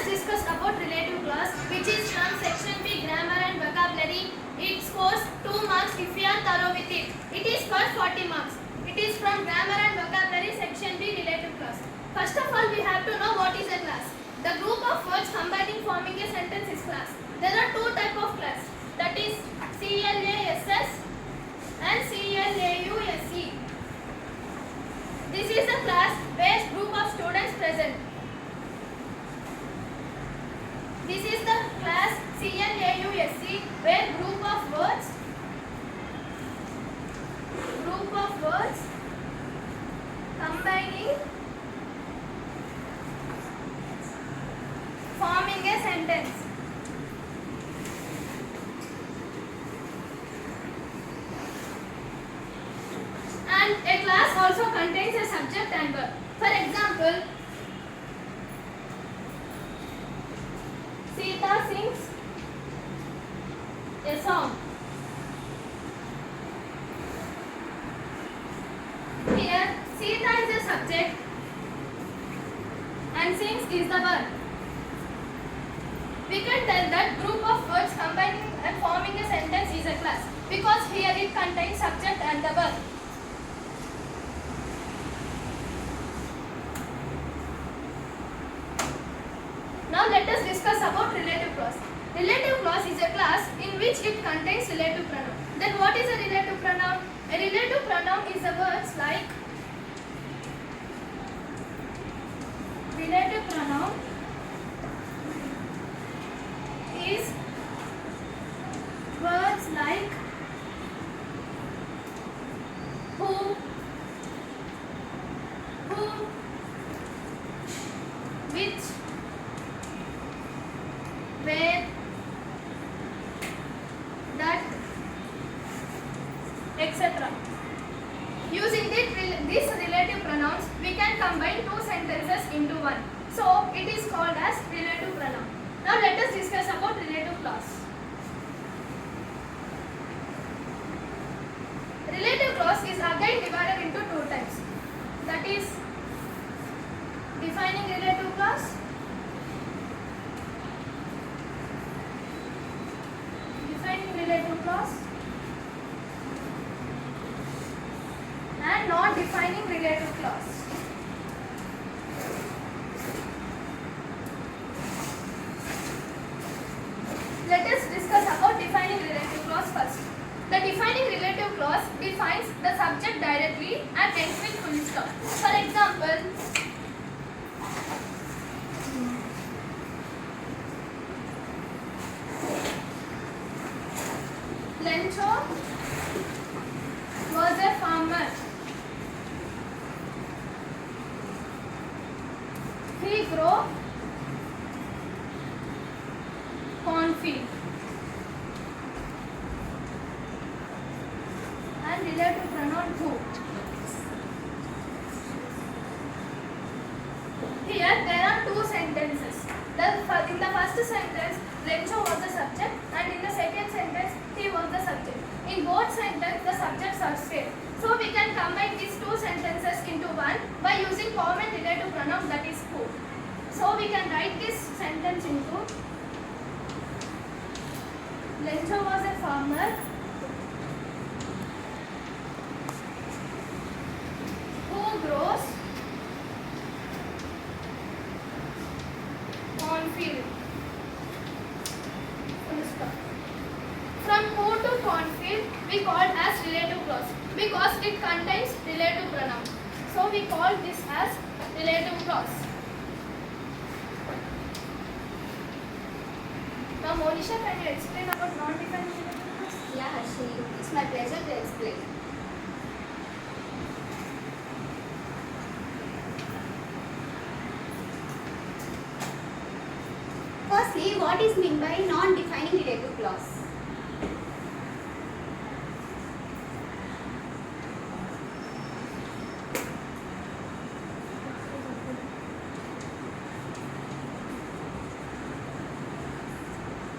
discuss about relative clause, which is from section B, grammar and vocabulary. It scores 2 marks if you are thorough with it. It is for 40 marks. It is from grammar and vocabulary section B, relative clause. First of all, we have to know what is a class. The group of words combining forming a sentence is class. There are two types of class, that is CLASS and CLAUSE. This is a class where group of students present. This is the class CLAUSE where group of words combining forming a sentence. And a class also contains a subject and verb. For example, Sita sings a song. Here, Sita is the subject and sings is the verb. We can tell that group of words combining and forming a sentence is a class because here it contains subject and the verb. Now let us discuss about relative clause. Relative clause is a class in which it contains relative pronoun. Then what is a relative pronoun? A relative pronoun is the words like relative pronoun is words like who, which, where, that, etc. Using these relative pronouns, we can combine two sentences into one. So, it is called as relative pronoun. Now, let us discuss about relative clause. Relative clause is again divided into two types. That is defining relative clause, relative clause, and not defining relative clause. Let us discuss about defining relative clause first. The defining relative clause defines the subject directly and ends with full stop. For example, Lencho was a farmer. He grew cornfield. And relative pronoun who. Here there are two sentences. In the first sentence, Lencho was the subject, and in the second sentence, he was the subject. In both sentences, the subjects are same. So we can combine these two sentences into one by using common relative pronoun, that is who. So we can write this sentence into Lencho was a farmer who grows cornfield. From who to cornfield we call as relative clause because it contains relative pronoun. So we call this as relative clause. Now Monisha, can you explain about non-defined relative clause? Yeah, Harshini, it's my pleasure to explain. Firstly, what is meant by non-defining relative clause?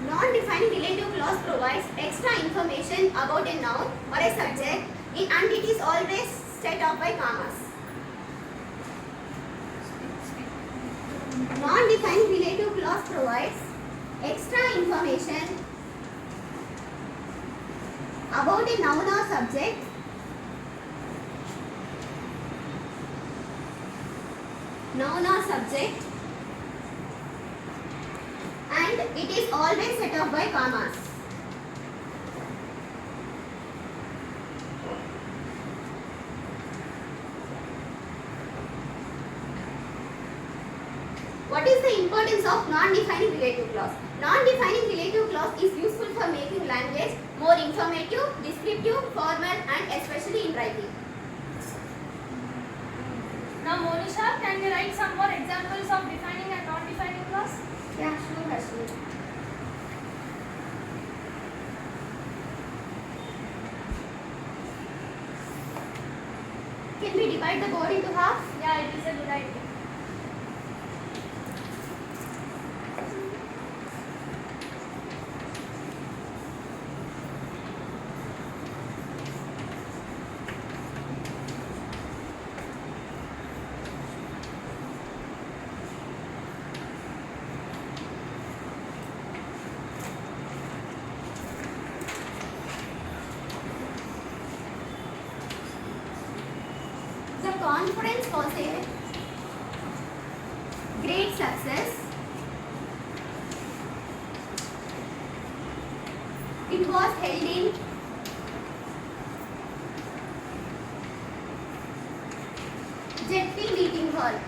Non-defining relative clause provides extra information about a noun or a subject and it is always set off by commas. Non-defined relative clause provides extra information about a noun or subject and it is always set off by commas. What is the importance of non-defining relative clause? Non-defining relative clause is useful for making language more informative, descriptive, formal and especially in writing. Now Monisha, can you write some more examples of defining and non-defining clause? Yeah, sure, Harshini. Can we divide the board into half? Yeah, it is a good idea. The conference was a great success. It was held in ZP meeting hall.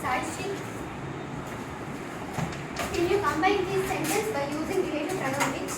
Sarshi, can you combine this sentence by using relative pronoun which?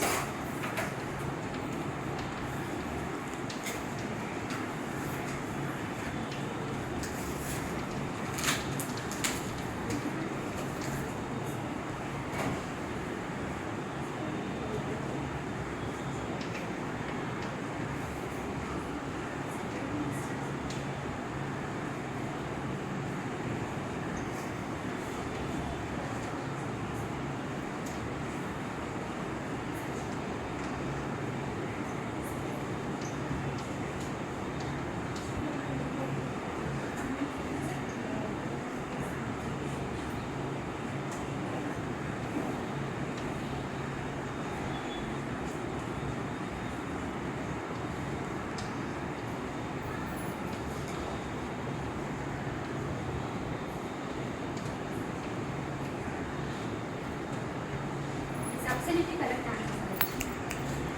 Absolutely correct answer.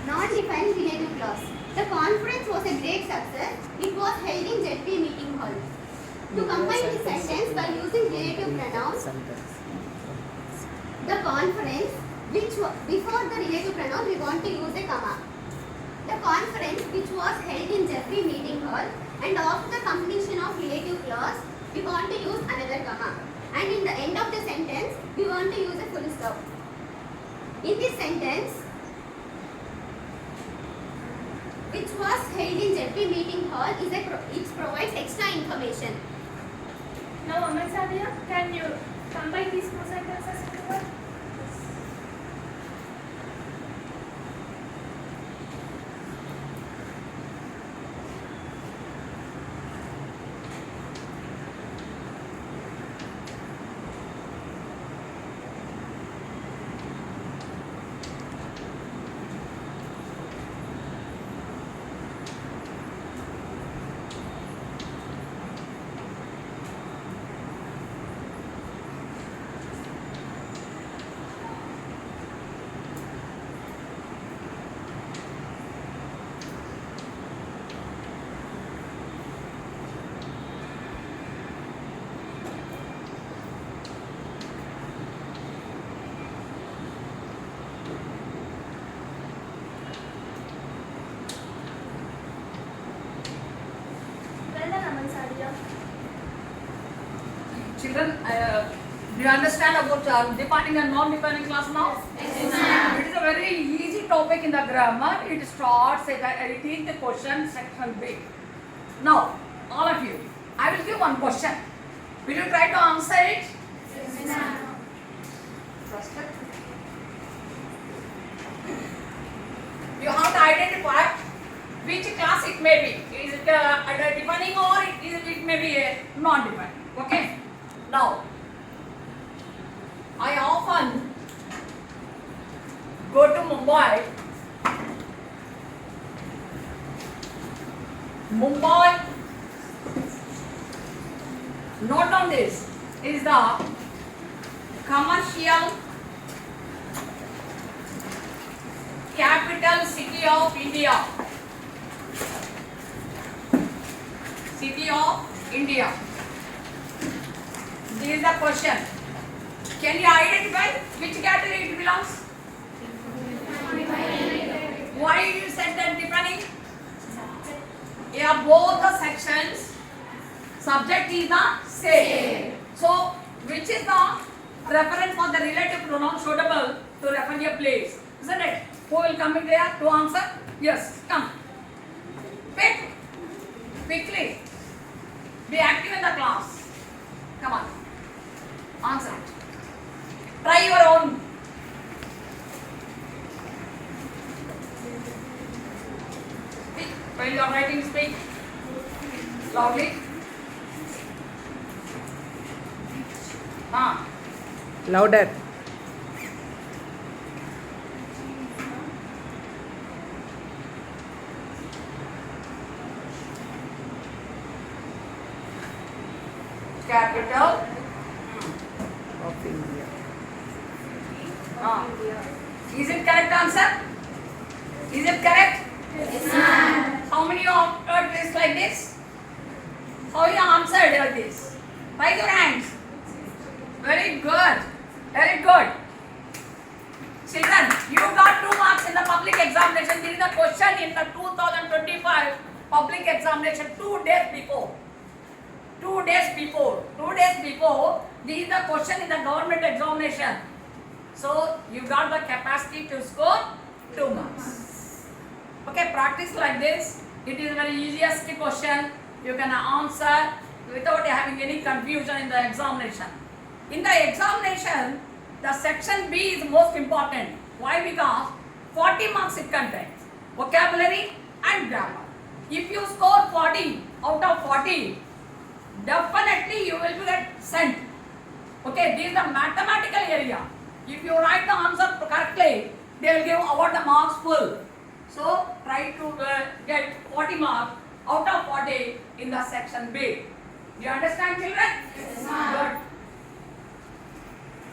Non-defined relative clause. The conference was a great success. It was held in ZP meeting hall. To combine this sentence by using relative pronouns, the conference, before the relative pronoun, we want to use a comma. The conference which was held in ZP meeting hall, and after the completion of relative clause, we want to use another comma. And in the end of the sentence, we want to use a full stop. In this sentence, which was held in ZP meeting hall, it provides extra information. Now Amansadia, can you combine these two sentences together? Well done, Amansadia. Children, do you understand about defining and non-defining clause now? Yes, ma'am. It is a very easy topic in the grammar. It starts at it is the question section B. Now, all of you, I will give one question. Will you try to answer it? Yes, ma'am. First, you have identify which class it may be. Is it a defining or it may be a non-defining. Okay. Now, I often go to Mumbai. Note on this, is the commercial capital city of India. City of India. This is the question. Can you identify which category it belongs? Why you said that defining? Yeah, both the sections, subject is the same. So, which is the reference for the relative pronoun suitable to refer your place? Isn't it? Who will come in there to answer? Yes, come. Pick. Quickly. Be active in the class. Come on. Answer it. Try your own. Speak. While you are writing, speak loudly. Louder. Capital Of India. Is it correct answer? Is it correct? Yes, ma'am. How many of heard this like this? How you answered like this? Raise your hands. Very good. Very good. Children, you got 2 marks in the public examination. This is the question in the 2025 public examination 2 days before. 2 days before. 2 days before, this is the question in the government examination. So, you got the capacity to score 2 marks. Okay, practice like this. It is very easiest question. You can answer without having any confusion in the examination. In the examination, the section B is most important. Why? Because 40 marks it contains. Vocabulary and grammar. If you score 40 out of 40, definitely you will get sent. Okay, this is the mathematical area. If you write the answer correctly, they will give award the marks full. So try to get 40 marks out of 40 in the section B. Do you understand, children? Yes, ma'am. Good.